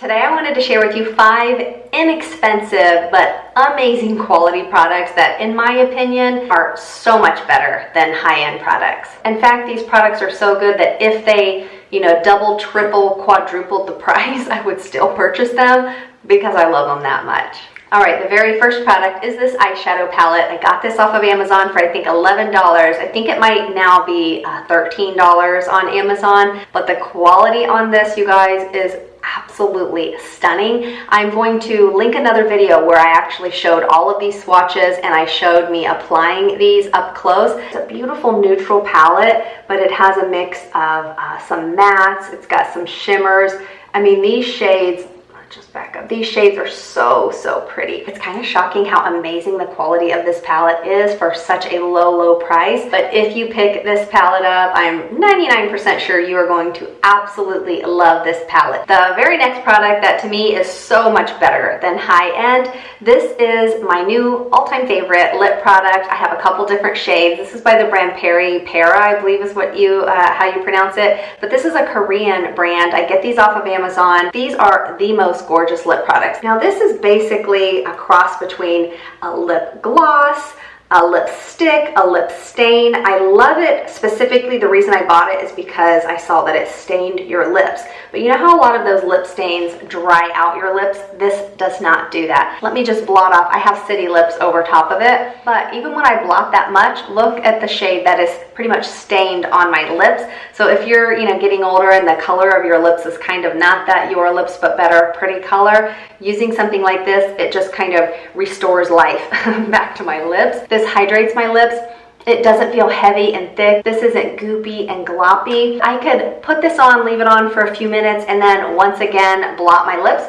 Today I wanted to share with you 5 inexpensive but amazing quality products that, in my opinion, are so much better than high-end products. In fact, these products are so good that if they, double, triple, quadrupled the price, I would still purchase them because I love them that much. Alright, the very first product is this eyeshadow palette. I got this off of Amazon for I think $11. I think it might now be $13 on Amazon, but the quality on this, you guys, is absolutely stunning. I'm going to link another video where I actually showed all of these swatches and I showed me applying these up close. It's a beautiful neutral palette, but it has a mix of some mattes, it's got some shimmers. I mean, these shades, just back up. These shades are so pretty. It's kind of shocking how amazing the quality of this palette is for such a low price. But if you pick this palette up, I'm 99% sure you are going to absolutely love this palette. The very next product that to me is so much better than high end, this is my new all-time favorite lip product. I have a couple different shades. This is by the brand Para, I believe is what how you pronounce it. But this is a Korean brand. I get these off of Amazon. These are the most gorgeous lip products. Now this is basically a cross between a lip gloss, a lipstick, a lip stain. I love it. Specifically, the reason I bought it is because I saw that it stained your lips. But you know how a lot of those lip stains dry out your lips? This does not do that. Let me just blot off. I have city lips over top of it, but even when I blot that much, look at the shade that is pretty much stained on my lips. So if you're, getting older and the color of your lips is kind of not that your lips but better pretty color, using something like this, it just kind of restores life back to my lips. This hydrates my lips. It doesn't feel heavy and thick. This isn't goopy and gloppy. I could put this on, leave it on for a few minutes, and then once again blot my lips,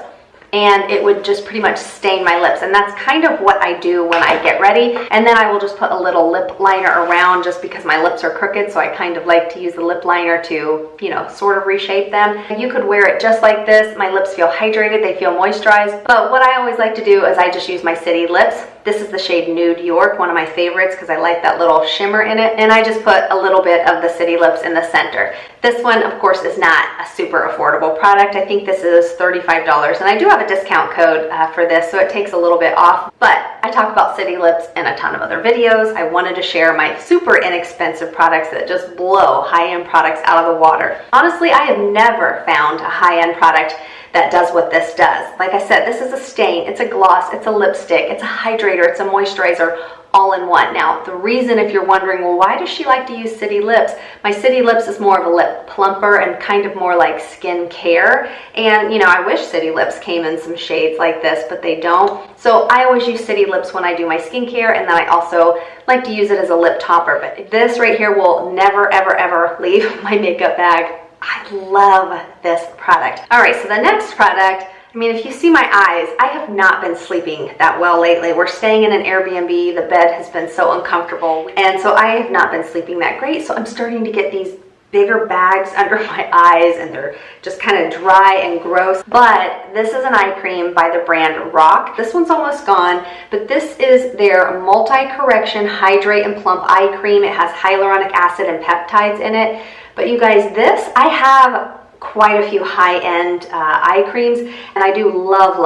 and it would just pretty much stain my lips. And that's kind of what I do when I get ready. And then I will just put a little lip liner around just because my lips are crooked, so I kind of like to use the lip liner to, sort of reshape them. You could wear it just like this. My lips feel hydrated, they feel moisturized. But what I always like to do is I just use my city lips. This is the shade Nude York, one of my favorites because I like that little shimmer in it. And I just put a little bit of the city lips in the center. This one, of course, is not a super affordable product. I think this is $35. And I do have a discount code for this, so it takes a little bit off. But I talk about city lips in a ton of other videos. I wanted to share my super inexpensive products that just blow high-end products out of the water. Honestly, I have never found a high-end product that does what this does. Like I said, this is a stain, it's a gloss, it's a lipstick, it's a hydrator, it's a moisturizer, all in one. Now, the reason, if you're wondering, well, why does she like to use city lips? My city lips is more of a lip plumper and kind of more like skin care. And, I wish city lips came in some shades like this, but they don't. So I always use city lips when I do my skincare, and then I also like to use it as a lip topper. But this right here will never, ever leave my makeup bag. I love this product. All right, so the next product, if you see my eyes, I have not been sleeping that well lately. We're staying in an Airbnb. The bed has been so uncomfortable, and so I have not been sleeping that great. So I'm starting to get these bigger bags under my eyes, and they're just kind of dry and gross. But this is an eye cream by the brand Rock. This one's almost gone, but this is their multi-correction hydrate and plump eye cream. It has hyaluronic acid and peptides in it. But you guys, I have quite a few high-end eye creams, and I do love a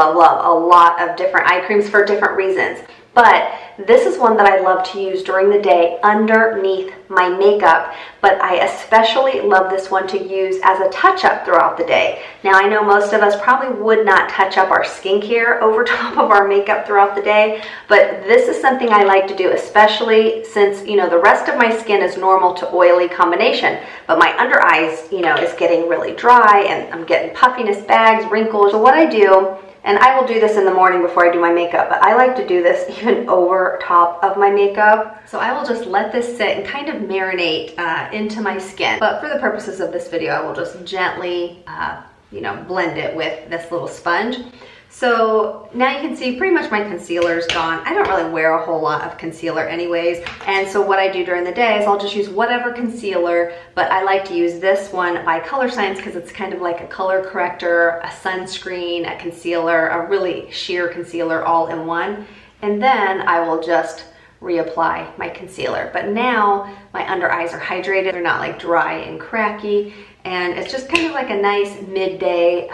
lot of different eye creams for different reasons. But this is one that I love to use during the day underneath my makeup, but I especially love this one to use as a touch-up throughout the day. Now, I know most of us probably would not touch up our skincare over top of our makeup throughout the day, but this is something I like to do, especially since, the rest of my skin is normal to oily combination, but my under eyes, is getting really dry, and I'm getting puffiness, bags, wrinkles. So what I do, and I will do this in the morning before I do my makeup, but I like to do this even over top of my makeup. So I will just let this sit and kind of marinate into my skin. But for the purposes of this video, I will just gently, blend it with this little sponge. So now you can see pretty much my concealer's gone. I don't really wear a whole lot of concealer anyways. And so what I do during the day is I'll just use whatever concealer, but I like to use this one by Color Science because it's kind of like a color corrector, a sunscreen, a concealer, a really sheer concealer all in one. And then I will just reapply my concealer. But now my under eyes are hydrated. They're not like dry and cracky. And it's just kind of like a nice midday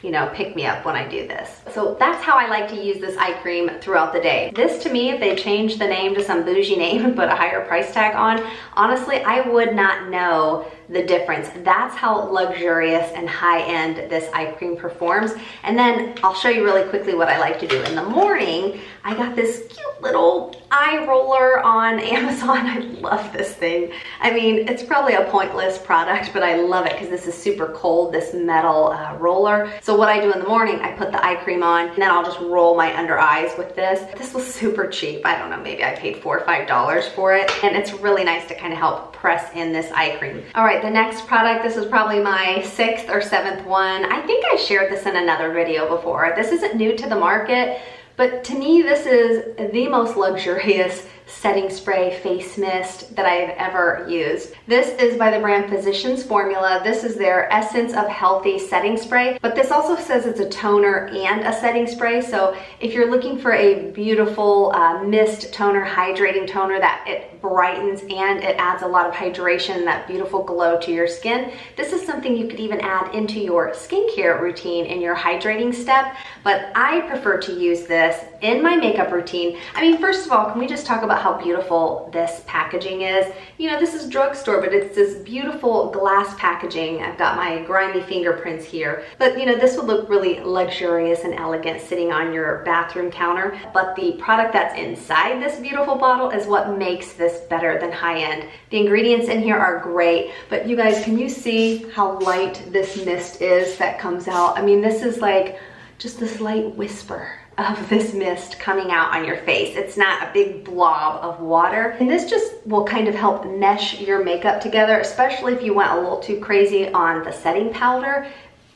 you know, pick me up when I do this. So that's how I like to use this eye cream throughout the day. This to me, if they changed the name to some bougie name and put a higher price tag on, honestly, I would not know the difference. That's how luxurious and high-end this eye cream performs. And then I'll show you really quickly what I like to do. In the morning, I got this cute little eye roller on Amazon. I love this thing. I mean, it's probably a pointless product, but I love it because this is super cold, this metal roller. So what I do in the morning, I put the eye cream on and then I'll just roll my under eyes with this. This was super cheap. I don't know, maybe I paid $4 or $5 for it. And it's really nice to kind of help press in this eye cream. All right, the next product, this is probably my 6th or 7th one. I think I shared this in another video before. This isn't new to the market, but to me, this is the most luxurious setting spray face mist that I've ever used. This is by the brand Physicians Formula. This is their Essence of Healthy setting spray, but this also says it's a toner and a setting spray. So if you're looking for a beautiful mist toner, hydrating toner that it brightens and it adds a lot of hydration, that beautiful glow to your skin, this is something you could even add into your skincare routine in your hydrating step. But I prefer to use this in my makeup routine. I mean, first of all, can we just talk about how beautiful this packaging is? You know, this is drugstore, but it's this beautiful glass packaging. I've got my grimy fingerprints here, but you know, this would look really luxurious and elegant sitting on your bathroom counter. But the product that's inside this beautiful bottle is what makes this better than high end. The ingredients in here are great, but you guys, can you see how light this mist is that comes out? I mean, this is like just this light whisper of this mist coming out on your face. It's not a big blob of water. And this just will kind of help mesh your makeup together, especially if you went a little too crazy on the setting powder.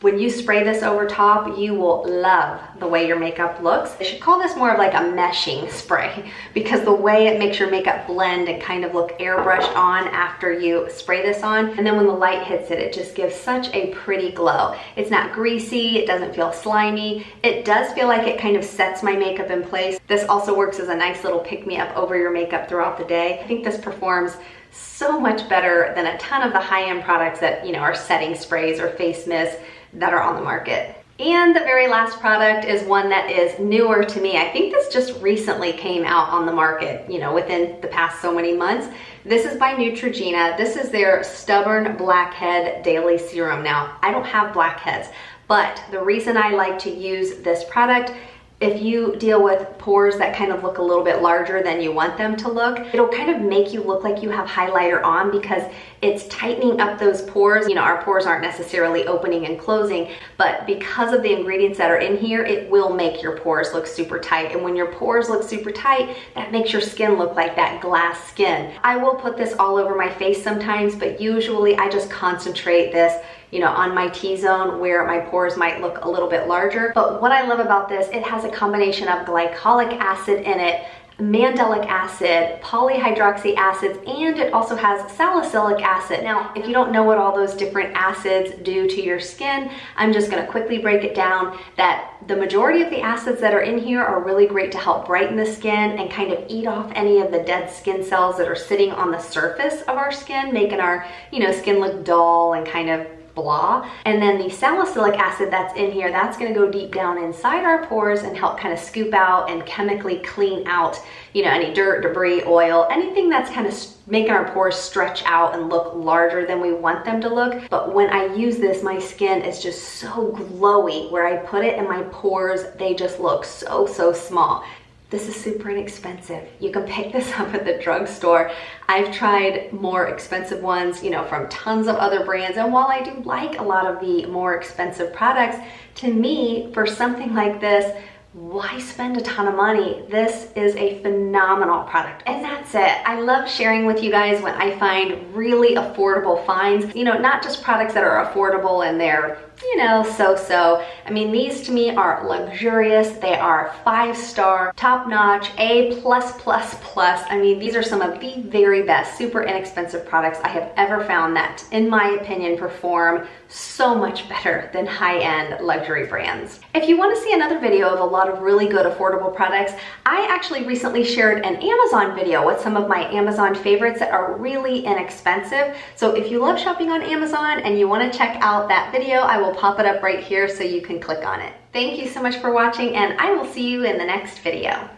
When you spray this over top, you will love the way your makeup looks. I should call this more of like a meshing spray because the way it makes your makeup blend and kind of look airbrushed on after you spray this on. And then when the light hits it, it just gives such a pretty glow. It's not greasy, it doesn't feel slimy. It does feel like it kind of sets my makeup in place. This also works as a nice little pick-me-up over your makeup throughout the day. I think this performs so much better than a ton of the high-end products that, you know, are setting sprays or face mists that are on the market. And the very last product is one that is newer to me. I think this just recently came out on the market, you know, within the past so many months. This is by Neutrogena. This is their Stubborn Blackhead Daily Serum. Now, I don't have blackheads, but the reason I like to use this product, if you deal with pores that kind of look a little bit larger than you want them to look, it'll kind of make you look like you have highlighter on because it's tightening up those pores. You know, our pores aren't necessarily opening and closing, but because of the ingredients that are in here, it will make your pores look super tight. And when your pores look super tight, that makes your skin look like that glass skin. I will put this all over my face sometimes, but usually I just concentrate this, you know, on my T-zone where my pores might look a little bit larger. But what I love about this, it has a combination of glycolic acid in it, mandelic acid, polyhydroxy acids, and it also has salicylic acid. Now, if you don't know what all those different acids do to your skin, I'm just gonna quickly break it down that the majority of the acids that are in here are really great to help brighten the skin and kind of eat off any of the dead skin cells that are sitting on the surface of our skin, making our, you know, skin look dull and kind of blah. And then the salicylic acid that's in here, that's going to go deep down inside our pores and help kind of scoop out and chemically clean out, you know, any dirt, debris, oil, anything that's kind of making our pores stretch out and look larger than we want them to look. But when I use this, my skin is just so glowy. Where I put it in my pores, they just look so, so small. This is super inexpensive. You can pick this up at the drugstore. I've tried more expensive ones, you know, from tons of other brands. And while I do like a lot of the more expensive products, to me, for something like this, why spend a ton of money? This is a phenomenal product. And that's it. I love sharing with you guys when I find really affordable finds, you know, not just products that are affordable and they're, you know, so-so. I mean, these to me are luxurious. They are 5-star, top-notch, A+++. I mean, these are some of the very best, super inexpensive products I have ever found that, in my opinion, perform so much better than high-end luxury brands. If you want to see another video of a lot of really good affordable products, I actually recently shared an Amazon video with some of my Amazon favorites that are really inexpensive. So if you love shopping on Amazon and you want to check out that video, I will will pop it up right here so you can click on it. Thank you so much for watching, and I will see you in the next video.